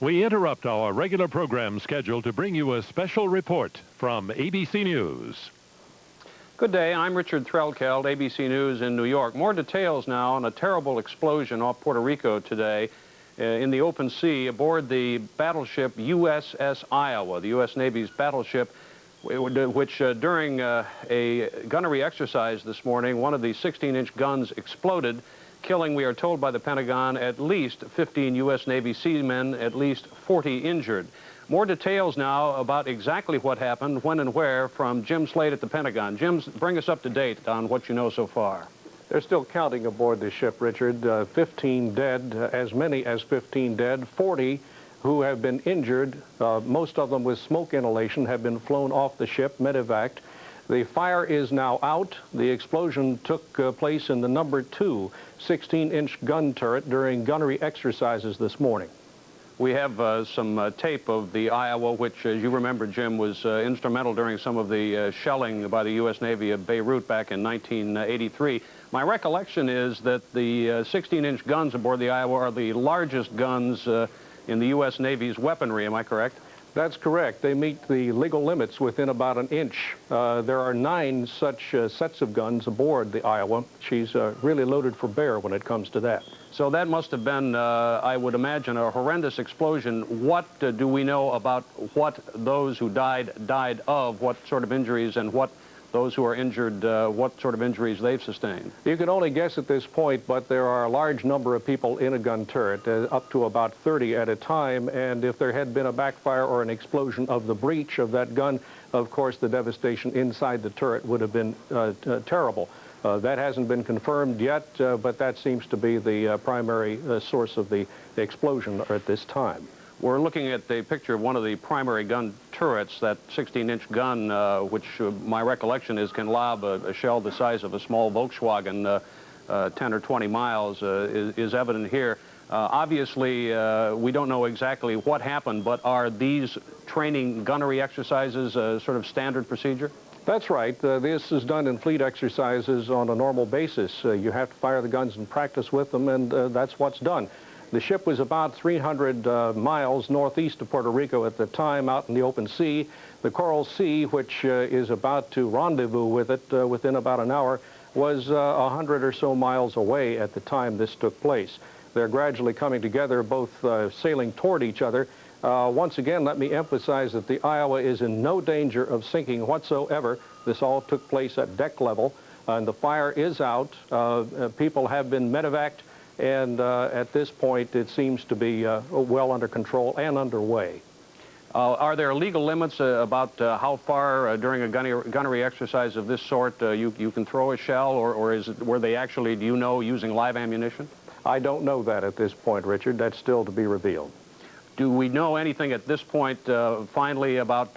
We interrupt our regular program schedule to bring you a special report from ABC News. Good day, I'm Richard Threlkeld, ABC News in New York. More details now on a terrible explosion off Puerto Rico today in the open sea aboard the battleship USS Iowa, the U.S. Navy's battleship, which during a gunnery exercise this morning, one of the 16-inch guns exploded, killing, we are told by the Pentagon, at least 15 U.S. Navy seamen, at least 40 injured. More details now about exactly what happened, when and where, from Jim Slade at the Pentagon. Jim, bring us up to date on what you know so far. They're still counting aboard the ship, Richard. 15 dead, as many as 15 dead, 40 who have been injured, most of them with smoke inhalation, have been flown off the ship, medevaced. The fire is now out. The explosion took place in the number 2 16-inch gun turret during gunnery exercises this morning. We have some tape of the Iowa, which, as you remember, Jim, was instrumental during some of the shelling by the U.S. Navy of Beirut back in 1983. My recollection is that the 16-inch guns aboard the Iowa are the largest guns in the U.S. Navy's weaponry. Am I correct? That's correct. They meet the legal limits within about an inch. There are 9 such sets of guns aboard the Iowa. She's really loaded for bear when it comes to that. So that must have been, I would imagine, a horrendous explosion. What do we know about what those who died of, what sort of injuries, and what those who are injured, what sort of injuries they've sustained? You can only guess at this point, but there are a large number of people in a gun turret, up to about 30 at a time, and if there had been a backfire or an explosion of the breech of that gun, of course the devastation inside the turret would have been terrible. That hasn't been confirmed yet, but that seems to be the primary source of the explosion at this time. We're looking at the picture of one of the primary gun turrets, that 16-inch gun, which my recollection is can lob a shell the size of a small Volkswagen 10 or 20 miles, is evident here. Obviously, we don't know exactly what happened, but are these training gunnery exercises sort of standard procedure? That's right. This is done in fleet exercises on a normal basis. You have to fire the guns and practice with them, and that's what's done. The ship was about 300 miles northeast of Puerto Rico at the time, out in the open sea. The Coral Sea, which is about to rendezvous with it within about an hour, was 100 or so miles away at the time this took place. They're gradually coming together, both sailing toward each other. Once again, let me emphasize that the Iowa is in no danger of sinking whatsoever. This all took place at deck level, and the fire is out. People have been medevaced, and at this point it seems to be well under control and underway. Are there legal limits about how far during a gunnery exercise of this sort you can throw a shell, or were they actually, do you know, using live ammunition? I don't know that at this point, Richard. That's still to be revealed. Do we know anything at this point, finally, about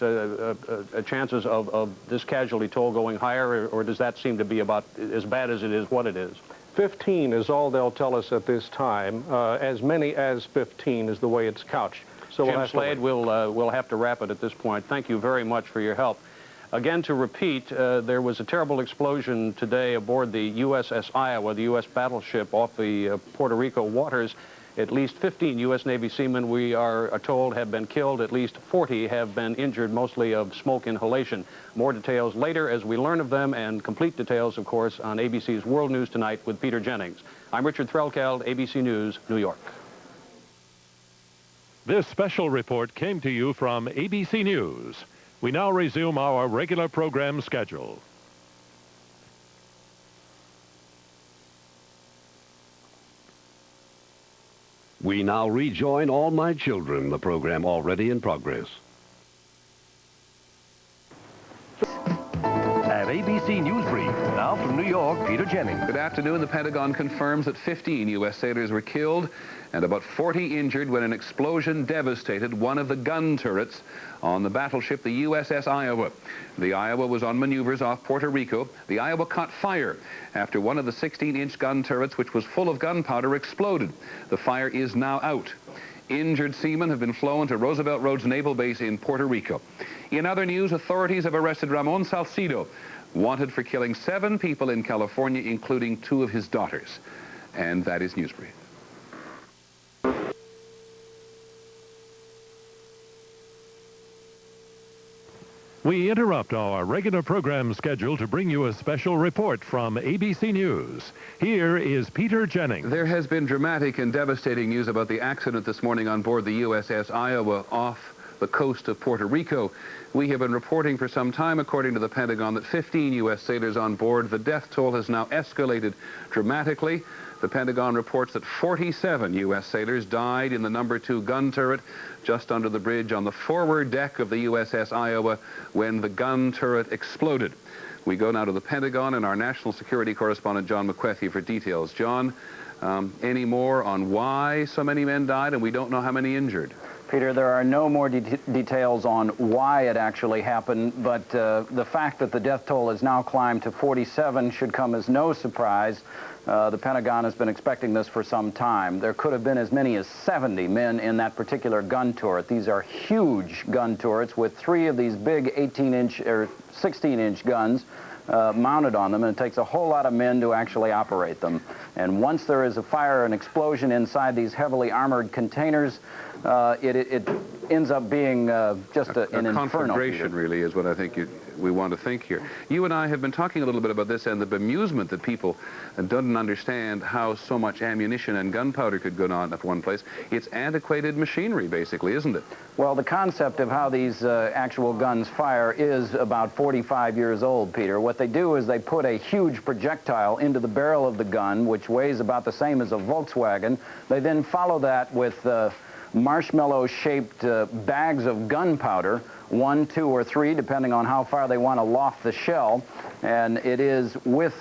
chances of this casualty toll going higher, or does that seem to be about as bad as it is what it is? 15 is all they'll tell us at this time. As many as 15 is the way it's couched. So Jim Slade, we'll have to wrap it at this point. Thank you very much for your help. Again, to repeat, there was a terrible explosion today aboard the USS Iowa, the U.S. battleship off the Puerto Rico waters. At least 15 U.S. Navy seamen, we are told, have been killed. At least 40 have been injured, mostly of smoke inhalation. More details later as we learn of them, and complete details, of course, on ABC's World News Tonight with Peter Jennings. I'm Richard Threlkeld, ABC News, New York. This special report came to you from ABC News. We now resume our regular program schedule. We now rejoin All My Children, the program already in progress. An ABC News Brief. Now from New York, Peter Jennings. Good afternoon. The Pentagon confirms that 15 U.S. sailors were killed and about 40 injured when an explosion devastated one of the gun turrets on the battleship, the USS Iowa. The Iowa was on maneuvers off Puerto Rico. The Iowa caught fire after one of the 16-inch gun turrets, which was full of gunpowder, exploded. The fire is now out. Injured seamen have been flown to Roosevelt Roads Naval Base in Puerto Rico. In other news, authorities have arrested Ramon Salcido, wanted for killing 7 people in California, including 2 of his daughters. And that is Newsbrief. We interrupt our regular program schedule to bring you a special report from ABC News. Here is Peter Jennings. There has been dramatic and devastating news about the accident this morning on board the USS Iowa off the coast of Puerto Rico. We have been reporting for some time, according to the Pentagon, that 15 U.S. sailors on board. The death toll has now escalated dramatically. The Pentagon reports that 47 U.S. sailors died in the number 2 gun turret just under the bridge on the forward deck of the USS Iowa when the gun turret exploded. We go now to the Pentagon and our national security correspondent, John McWethy, for details. John, any more on why so many men died, and we don't know how many injured? Peter, there are no more details on why it actually happened, but the fact that the death toll has now climbed to 47 should come as no surprise. The Pentagon has been expecting this for some time. There could have been as many as 70 men in that particular gun turret. These are huge gun turrets with 3 of these big 18-inch or 16-inch guns mounted on them, and it takes a whole lot of men to actually operate them. And once there is a fire, an explosion inside these heavily armored containers, it ends up being just an inferno. Conflagration, really, is what I think we want to think here. You and I have been talking a little bit about this and the bemusement that people don't understand how so much ammunition and gunpowder could go on at one place. It's antiquated machinery, basically, isn't it? Well, the concept of how these actual guns fire is about 45 years old, Peter. What they do is they put a huge projectile into the barrel of the gun, which weighs about the same as a Volkswagen. They then follow that with marshmallow-shaped bags of gunpowder, 1, 2, or 3, depending on how far they want to loft the shell. And it is with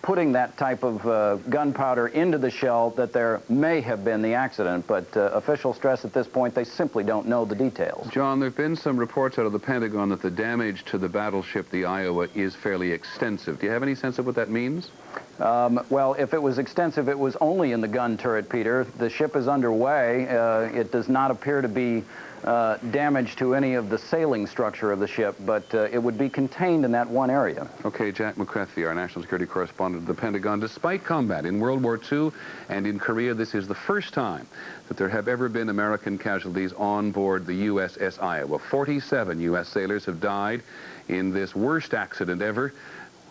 putting that type of gunpowder into the shell that there may have been the accident. But officials stress at this point they simply don't know the details. John, there have been some reports out of the Pentagon that the damage to the battleship, the Iowa, is fairly extensive. Do you have any sense of what that means? Well, if it was extensive, it was only in the gun turret, Peter. The ship is underway. It does not appear to be damage to any of the sailing structure of the ship, but it would be contained in that one area. Okay, Jack McWethy, our national security correspondent at the Pentagon. Despite combat in World War II and in Korea, this is the first time that there have ever been American casualties on board the USS Iowa. 47 U.S. sailors have died in this worst accident ever.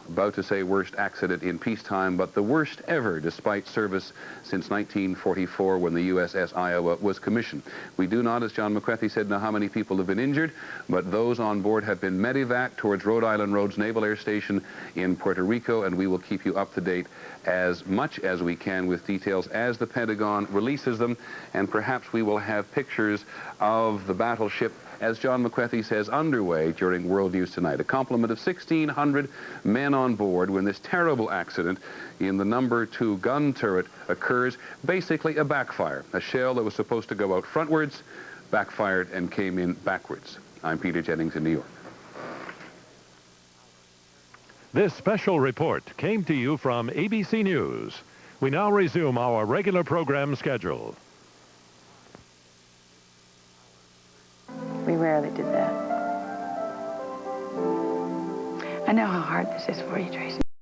About to say worst accident in peacetime, but the worst ever despite service since 1944 when the USS Iowa was commissioned. We do not, as John McWethy said, know how many people have been injured, but those on board have been medevaced towards Rhode Island Roads Naval Air Station in Puerto Rico, and we will keep you up to date as much as we can with details as the Pentagon releases them, and perhaps we will have pictures of the battleship, as John McWethy says, underway during World News Tonight. A complement of 1,600 men on board when this terrible accident in the number 2 gun turret occurs. Basically a backfire. A shell that was supposed to go out frontwards backfired and came in backwards. I'm Peter Jennings in New York. This special report came to you from ABC News. We now resume our regular program schedule. We rarely did that. I know how hard this is for you, Tracy.